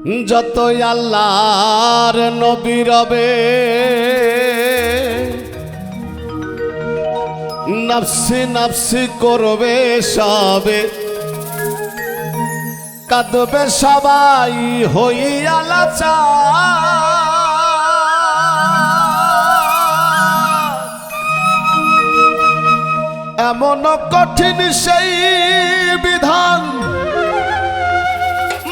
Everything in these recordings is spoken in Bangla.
যতই আল্লাহর নবী রবে নফসি নফসি করবে সবে কাঁদবে সবাই হইয়া লাচার এমন কঠিন সেই বিধান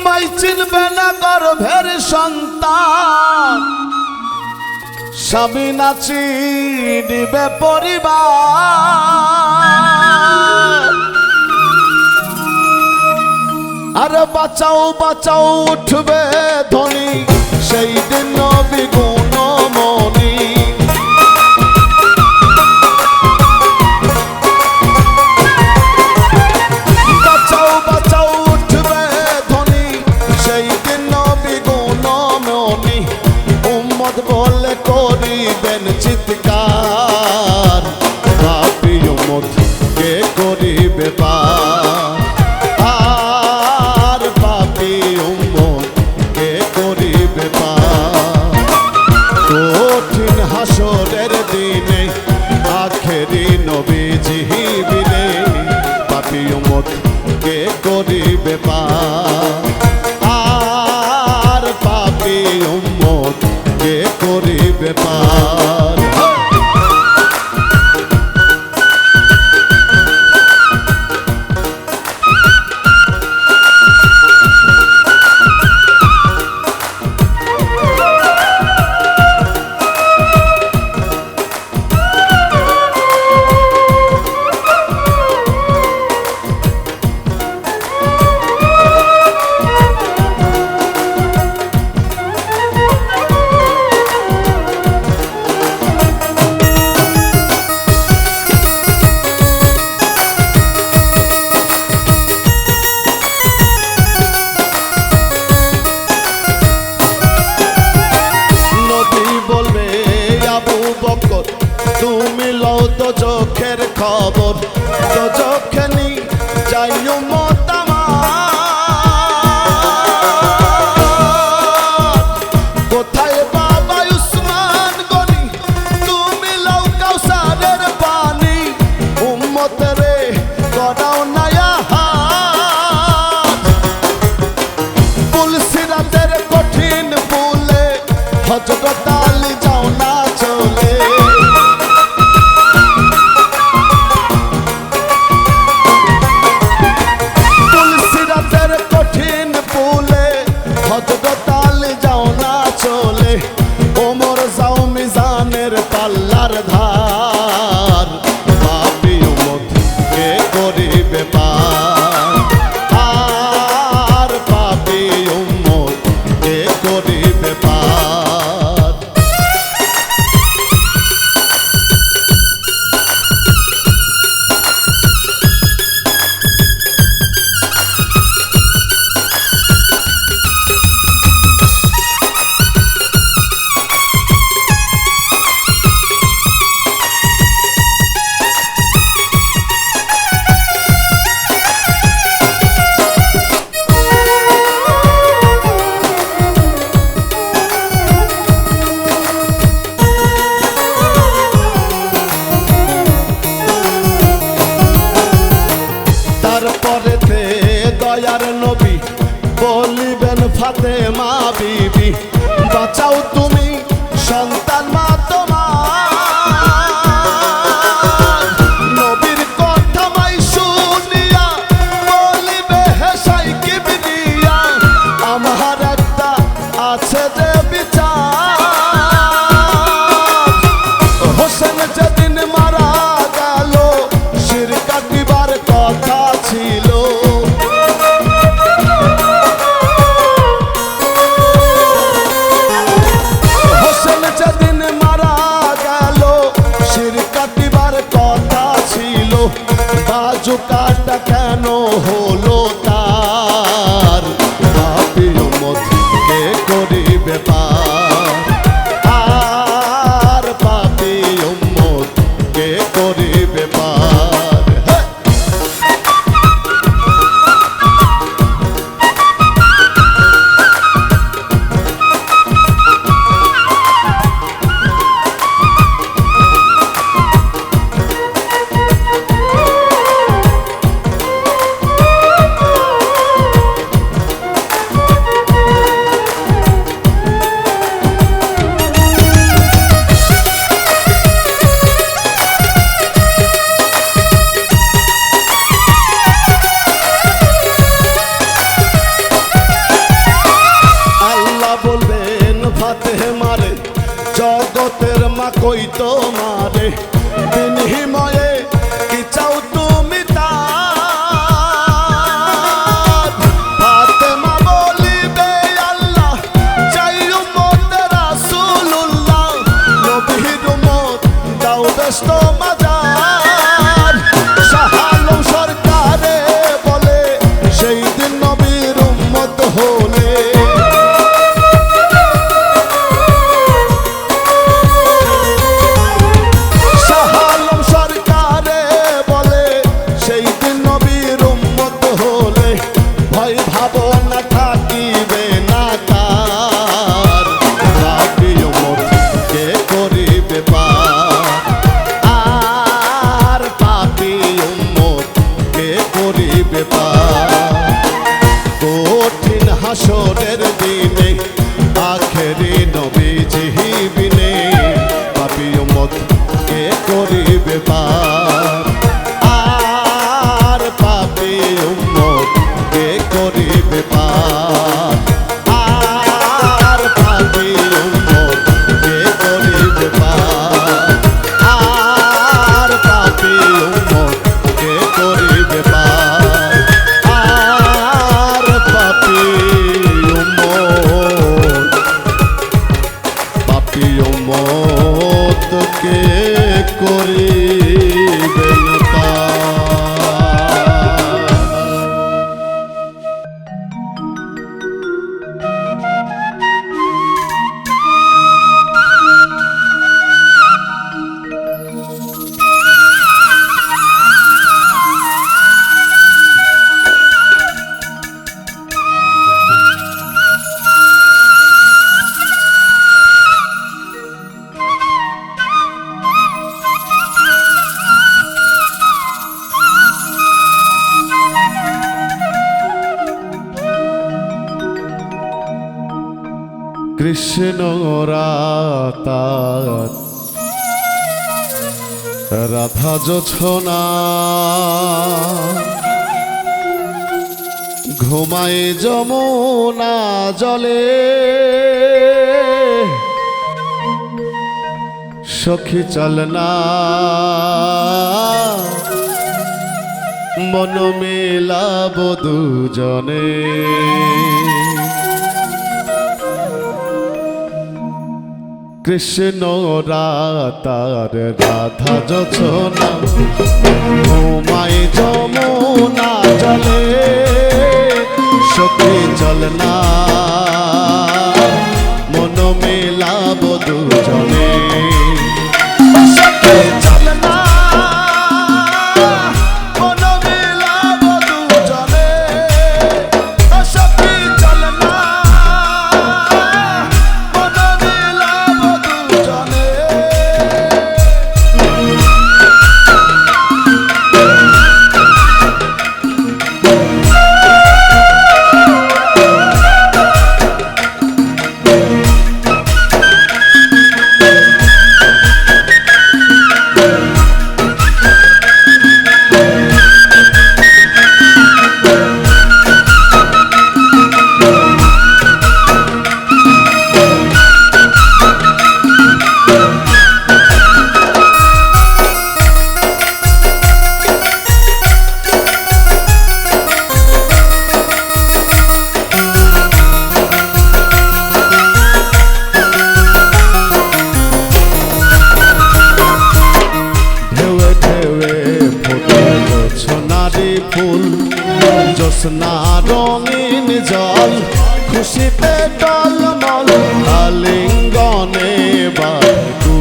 মাই চিনবে না গর্ভের সন্তান স্বামী না চিনিবে পরিবার আরে বাঁচাও বাঁচাও উঠবে ধ্বনি সেই দিন নবী গুণমণি বাঁচাও বাঁচাও উঠবে ধ্বনি সেই দিন নবী গুণমণি উম্মত বলে করিবেন চিৎকার পাপী উম্মত কে করিবে পার আর পাপী উম্মত কে করিবে পার কঠিন হাসরের দিনে আখেরি নবীজি বিনে পাপী উম্মত কে করিবে পার আর পাপী উম্মত কে করিবে পার তুমি লও তো চোখের খবর তো চোখে নি যাইও মতামার কোথায় বাবা উসমান গনি তুমি লও কাউসারের পানি উম্মত রে করাও নায়া হাত পুলসিরাতের কঠিন পুলে হযরত আলী যাও না চলে চলে ওমর যাও মিজানের পাল্লার ধার পাপী উম্মত কে করিবে পার আর পাপী উম্মত কে করিবে পার তারপরেতে দয়ার নবী বলিবেন ফাতেমা বিবি বাঁচাও তুমি সন্তান মা তোমার নবীর কথা মাই শুনিয়া বলিবে হেসাই কিবরিয়া আমার একটা আছে যে বিচার হোসেন যেদিন মারা গেল শিরক কাটিবার কথা ছিল হোসেন যেদিন মারা গেল শিরক কাটিবার কথা ছিল বাজু কাটা কেন হলো তার পাপী উম্মত কে করিবে ফাতে মারে জগতের মা কই তো মারে বিনিময়ে কি চাও তুমি তার ফাতেমা বলিবে আল্লাহ চাই উম্মত রাসূলুল্লাহ নবীর উম্মত দাও বেস্ত মাজার শাহ আলম সরকারে বলে সেই দিন নবীর উম্মত হলে কঠিন হাসরের দিনে আখেরি নবীজি বিনে পাপী উম্মত কে করিবে পার আর পাপী উম্মত কে করিবে পার আর পাপী উম্মত কে করিবে পার আর পাপী উম্মত কে করিবে পার পাপী উম্মত কে করিবেন পার। কৃষ্ণ রাতার রাধা জোছনা ঘুমায় যমুনা জলে সখী চলনা মন মেলাব দুজনে কৃষ্ণ রাতার রাধা জোছনা ঘুমায় যমুনা জলে সখী চলনা মন মেলাব দুজনে সখী চলনা মন মেলাব দুজনে সখী চলনা ফুল জ্যোৎস্না রঙিন জল খুশিতে টলমল আলিঙ্গনে বাধু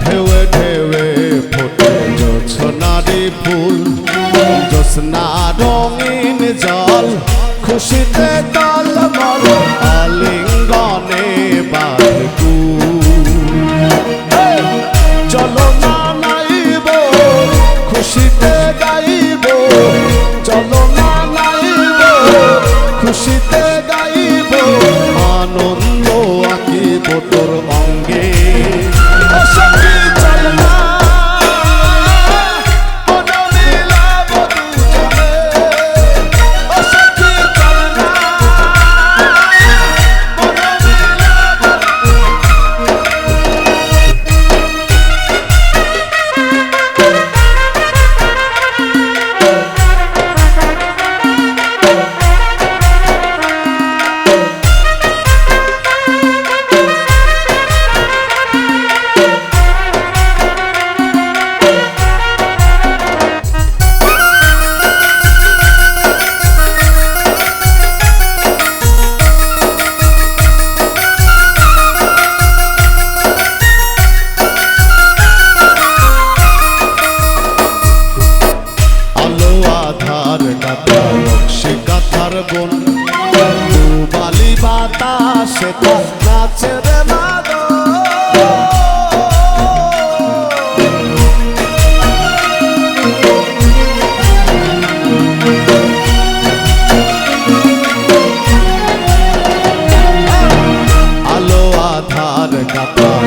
ঢেউয়ে ঢেউয়ে ফোটে জ্যোৎস্নারি ফুল জ্যোৎস্না রঙিন জল খুশিতে টলমল আলিঙ্গনে বাধু চলো না নাই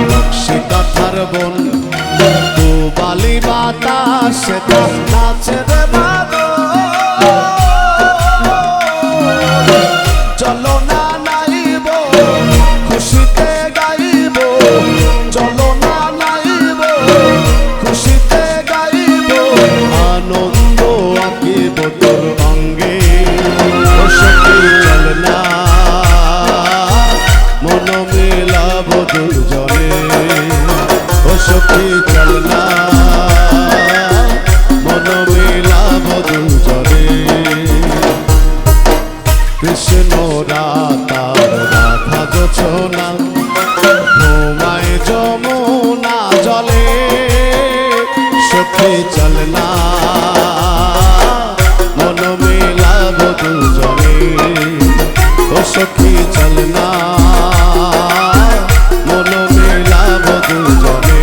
নকশি কাঁথার বন বালি বাতাসে নাচে রে বাদো চলো না নাইব খুশিতে গাইব চলো না নাইব খুশিতে গাইব আনন্দ আঁকিব তোর অঙ্গে ও সখী চল না মন মেলাব দুজনে ও সখী চল না মন মেলাব দুজনে কৃষ্ণ রাতার রাধা জোছনা ঘুমায় যমুনা জলে সখী চল না মন মেলাব দুজনে ও সখী চল না মন মেলাব দুজনে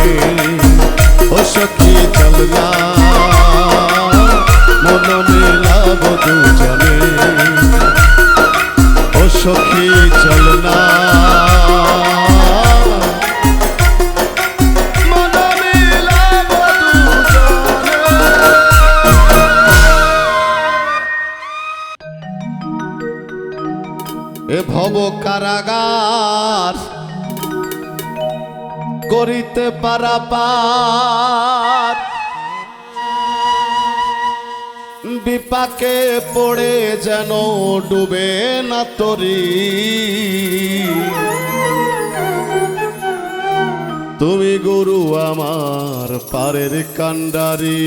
ও সখী চল না মন মেলাব দুজনে ও সখী চল না মন মেলাব দুজনে। এ ভব কারাগার করিতে পারাপার বিপাকে পড়ে যেন ডুবে না তরি তুমি গুরু আমার পারের কান্ডারি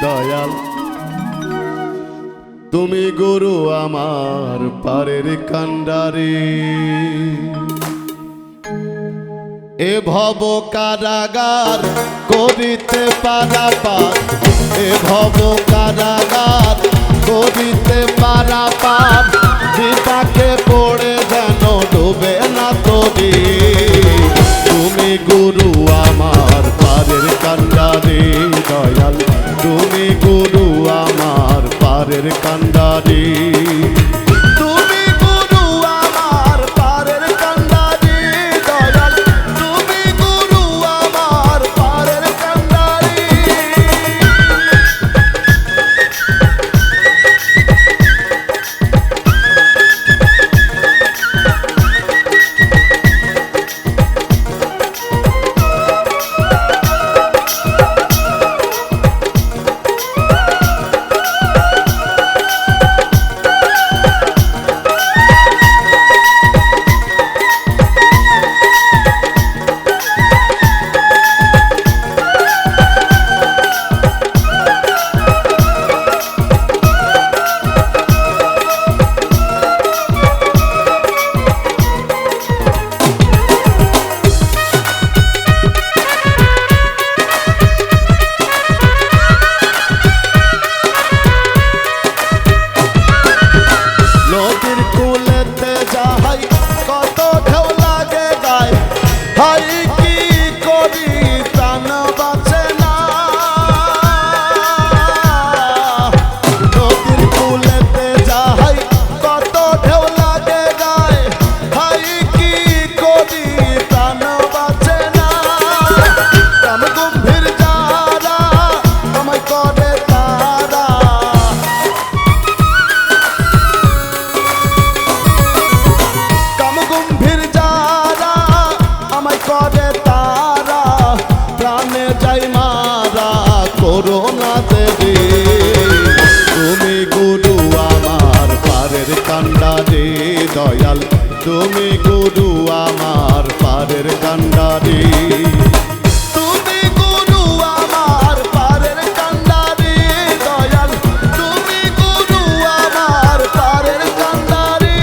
দয়াল তুমি গুরু আমার পারের কান্ডারি এ ভব কারাগার করিতে পারাপার এ ভব কারাগার করিতে পারাপার বিপাকে পড়ে যেন ডুবে না তরি তুমি গুরু আমার পারের কান্ডারি দয়াল তুমি গুরু আমার পারের কান্ডারি তুমি গুরু আমার পারের কান্ডারি দয়াল তুমি গুরু আমার পারের কান্ডারি করোনা দেবী তুমি গুরু আমার পারের কান্ডারি দয়াল তুমি গুরু আমার পারের কান্ডারি তুমি গুরু আমার পারের কান্ডারি দয়াল তুমি গুরু আমার পারের কান্ডারি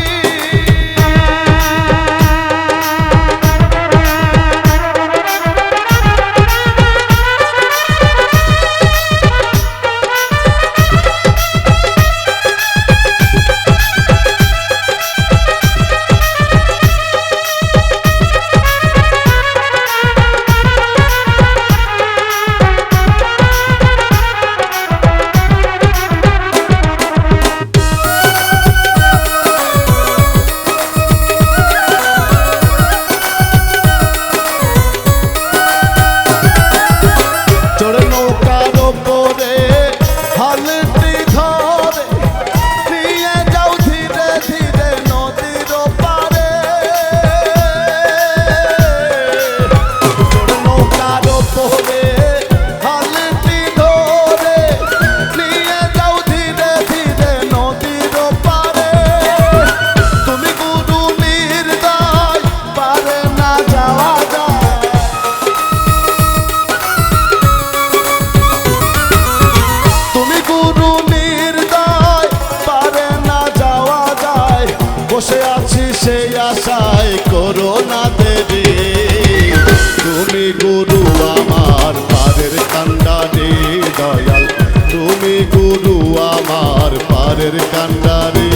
তুমি গুরু আমার পারের কান্ডারে দয়াল, তুমি গুরু আমার পারের কান্ডারে।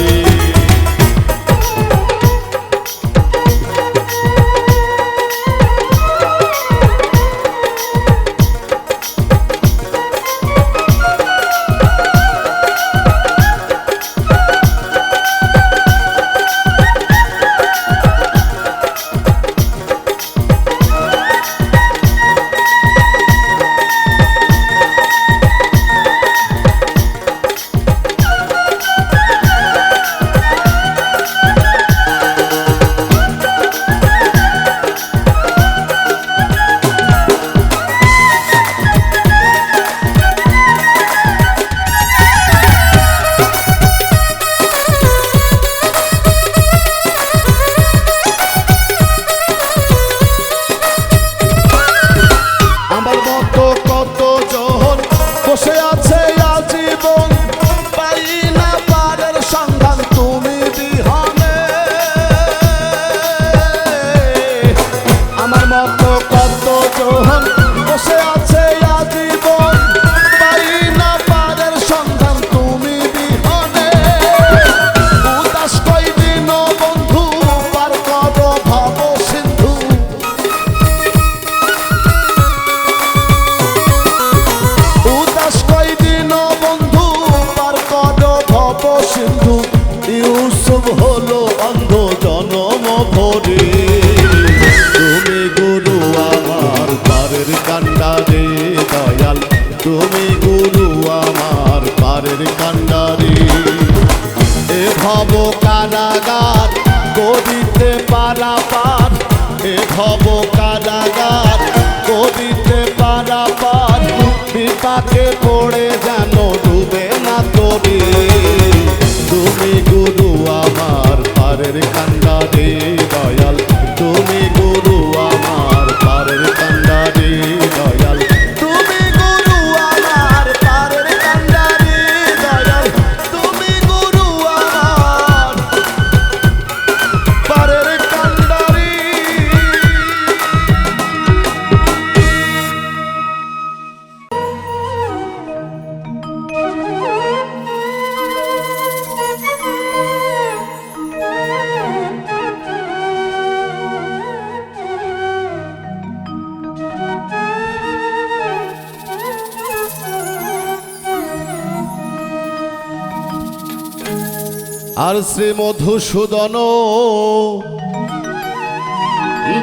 বসে আছে আজীবন, পাই না পারের সন্ধান তুমি বিহনে। আমার মতো কত জন বসে আছে আজীবন, পাই না পারের সন্ধান তুমি বিহনে। উদাস কয়দিন বন্ধু পার করো ভব সিন্ধু, সিন্ধু ইউসুফ হলো অন্ধ জনম ভরে। তুমি গুরু আমার পারের কান্ডারে দয়াল, তুমি গুরু আমার পারের কান্ডারে। এ ভব কারাগার করিতে পারাপার, এ ভব কারাগার করিতে পারাপার, বিপাকে পড়ে যেন ডুবে না তবে। তুমি গুরু আমার পারের কান্ডারে দয়াল, তুমি গুরু আমার পারের কান্ডারে দয়াল, তুমি গুরু আমার পারের কান্ডারে দয়াল, তুমি গুরু আমার পারের কান্ডারে। আর শ্রী মধুসূদন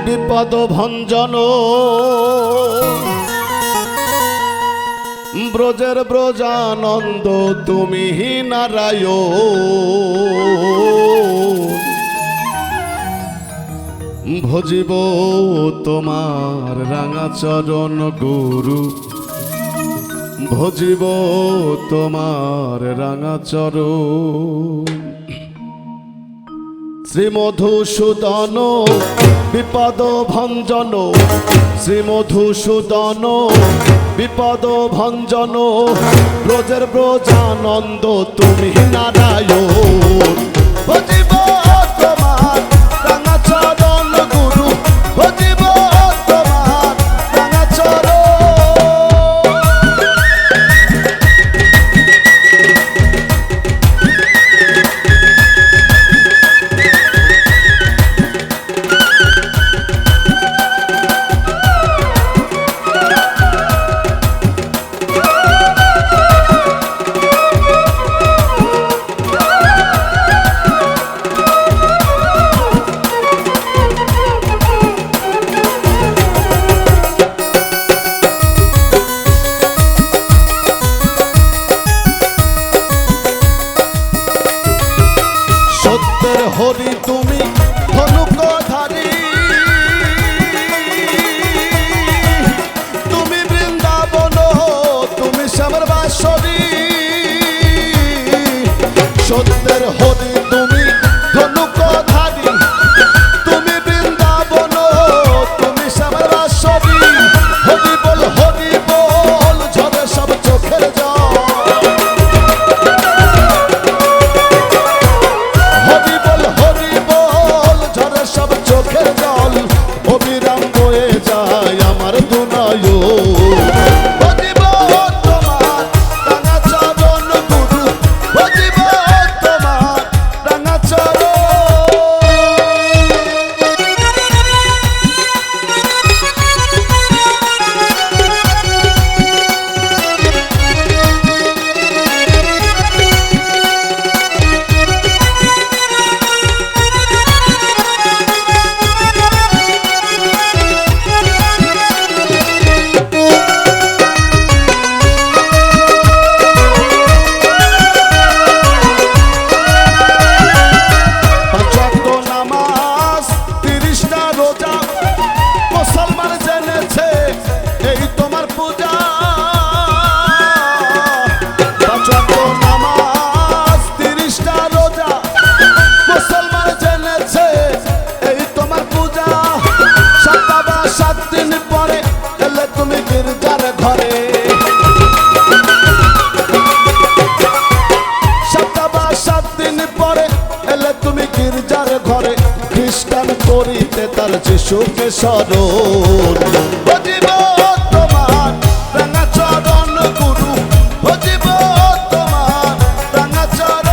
বিপদ ভঞ্জন, ব্রজের ব্রজানন্দ তুমি নারায়ণ। ভজিব তোমার রাঙা চরণ গুরু, ভজিব তোমার রাঙা চরণ। শ্রী মধুসূদন বিপদ ভঞ্জন, শ্রী মধুসূদন বিপদ ভঞ্জন, ব্রজের ব্রজানন্দ তুমি নারায়ণ। ভজিব তোমার রাঙা চরণ গুরু, ভজিব তোমার রাঙা চরণ। হরি তুমি ধনুকধারী, তুমি বৃন্দাবন, তুমি শ্যামর বাঁশরী। সত্যের হরি তুমি ধনুকধারী, তুমি বৃন্দাবন, তুমি শ্যামর বাঁশরী। হরি বল ঝরে সব চোখের জল, হরি বল ঝরে সব চোখের জল। অবিরাম বয়ে যায় আমার ঘরে। সপ্তাহ বা 7 দিন পরে এলে তুমি গির্জার ঘরে, খ্রিস্টান করিতে তার যিশুকে স্মরণ। ভজিব তোমার রাঙা চরণ গুরু, ভজিব তোমার রাঙা চরণ।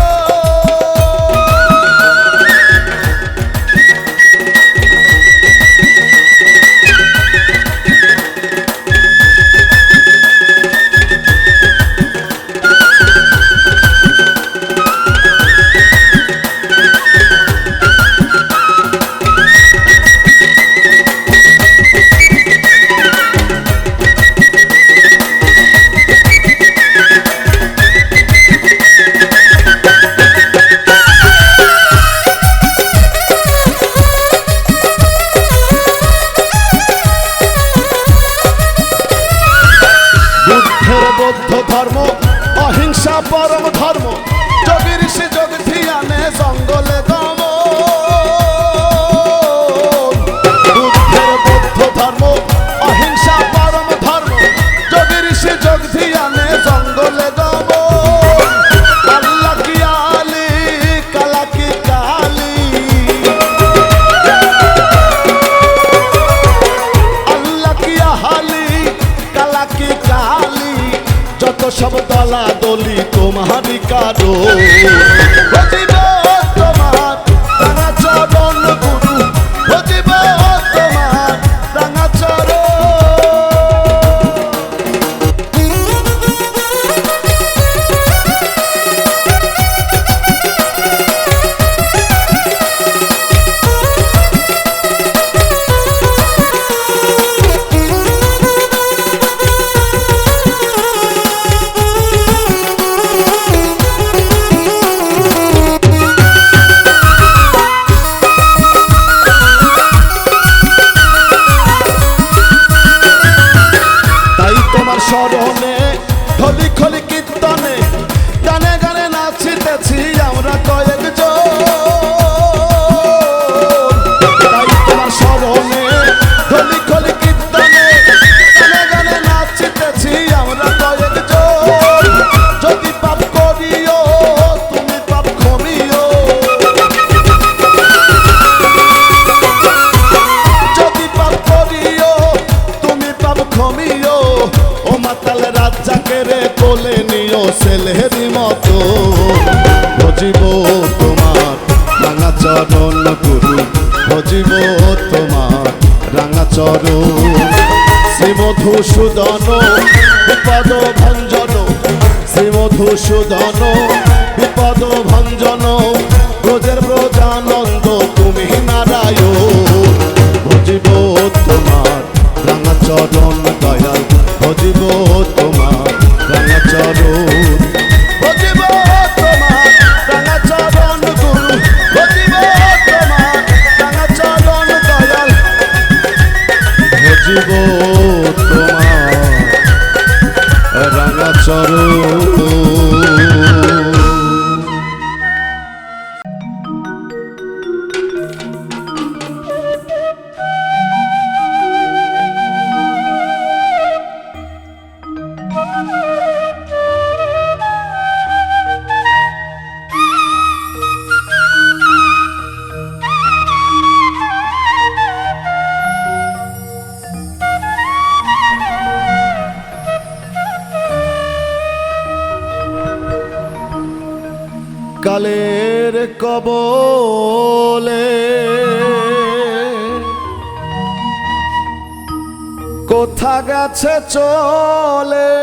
বৌদ্ধ ধর্ম অহিংসা পরম ধর্ম, যোগী ঋষি যোগ ধ্যানে জঙ্গলে দম। বুদ্ধের বৌদ্ধ ধর্ম অহিংসা পরম ধর্ম, যোগী ঋষি যোগ ধ্যানে জঙ্গলে দম। আল্লাহ কি আলি কালা কি কালি, আল্লাহ কি আহালি কালা কি কালি, যত সব দলা দলি তোমারই কারো। ভজিব তোমার রাঙা চরণ গুরু, ভজিব তোমার রাঙা চরণ। স্মরণে হলি খলি কীর্তনে গানে গানে নাচিতেছি আমরা কয়েকজন। তাই তোমার স্মরণে হলি খলি কীর্তনে গানে গানে নাচিতেছি আমরা কয়েকজন। যদি পাপ করিও তুমি পাপ ক্ষমিও, যদি পাপ করিও তুমি পাপ ক্ষমিও। ও মাতাল রাজ্জাকে রে কোলে নিও ছেলেরই মতো। ভজিব তোমার রাঙা চরণ গুরু, ভজিব তোমার রাঙা চরণ। শ্রী মধুসূদন বিপদ ভঞ্জন, শ্রী মধুসূদন বিপদ ভঞ্জন। ব্রজের ব্রজানন্দ তুমি নারায়ণ। ভজিব তোমার রাঙা চরণ দয়াল, ভজিব তোমার রাঙা চরণ। ভজিব তোমার রাঙা চরণ গুরু, ভজিব তোমার রাঙা চরণ দয়াল, ভজিব তোমার রাঙা চরণ। কালের কবলে কোথা গেছে চলে,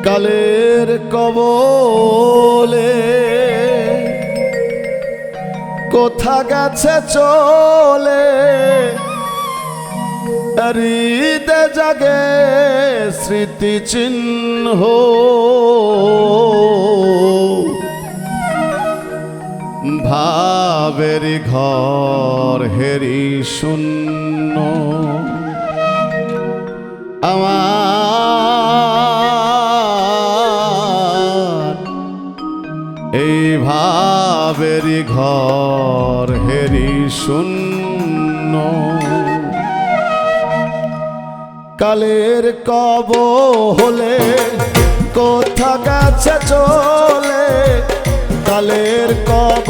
কালের কবলে কোথা গেছে চলে। হৃদে জাগে স্মৃতি চিহ্ন, ভাবের ঘর হেরি শূন্য। আমার এই ভাবের ঘর হেরি শূন্য। কালের কব হলে কোথা গেছে চলে, কালের কব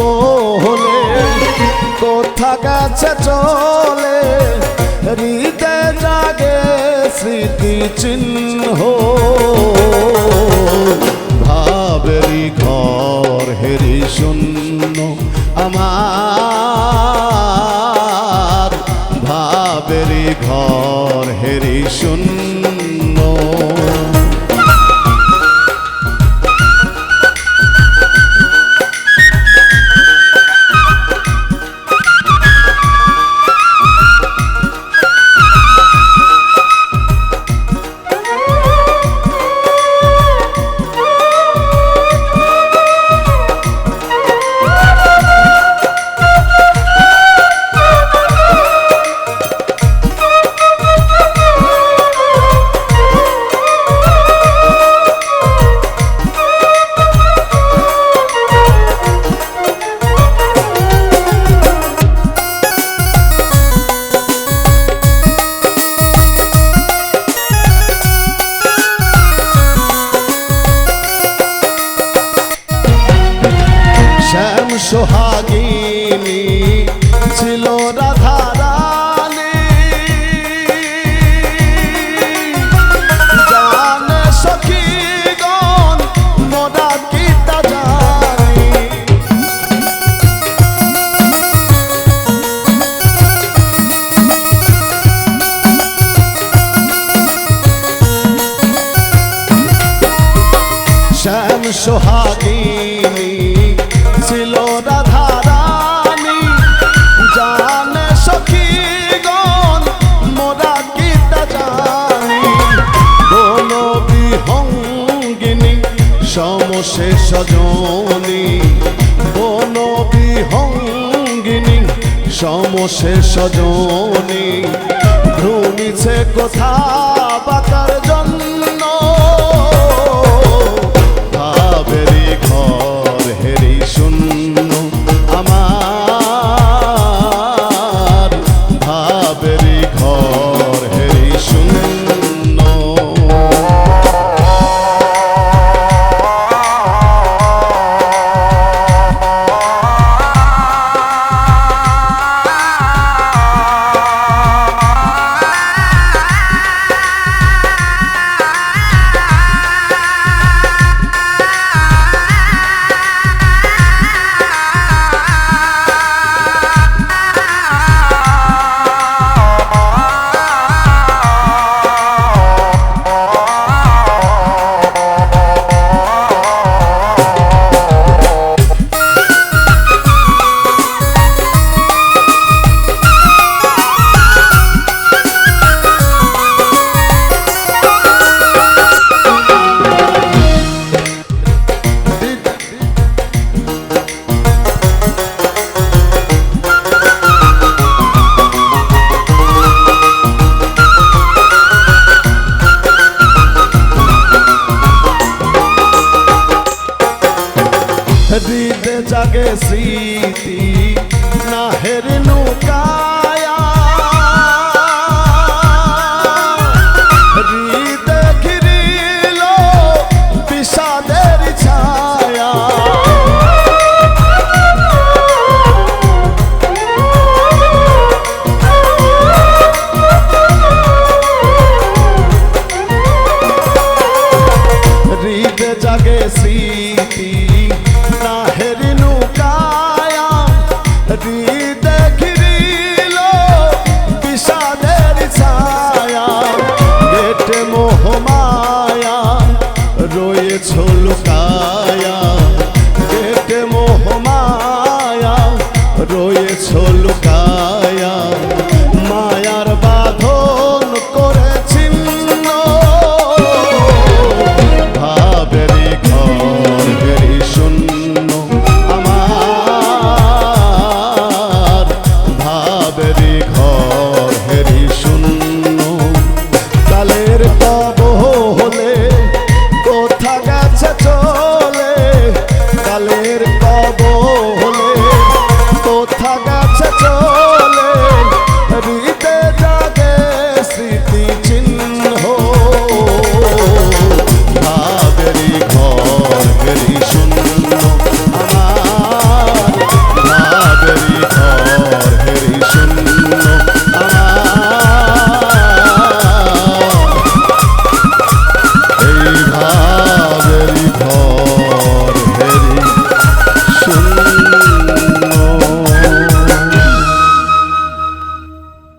হলে কোথা গেছে চলে, হৃদয় জাগে স্মৃতি চিহ্ন, ভাবেরি ঘর হেরি শূন্য আমার, ভাবেরি ঘর হেরি শূন্য। সোহাগিনী ছিল রাধা রানী, জানে সখীগণ মোরা কি তা জানি, শ্যাম সোহাগিনী ছিল রাধা রানী, জানে সখীগণ মোরা কি তা জানি, কোন বিহঙ্গিনী সমশেষ জনী, কোন বিহঙ্গিনী সমশেষ জনী, ভ্রমিছে কোথা বাকার জন্য, ভাবেরি ঘর হেরি শূন্য আমার, ভাবেরি ঘর হেরি শূন্য। হৃদয় জাগে শ্রী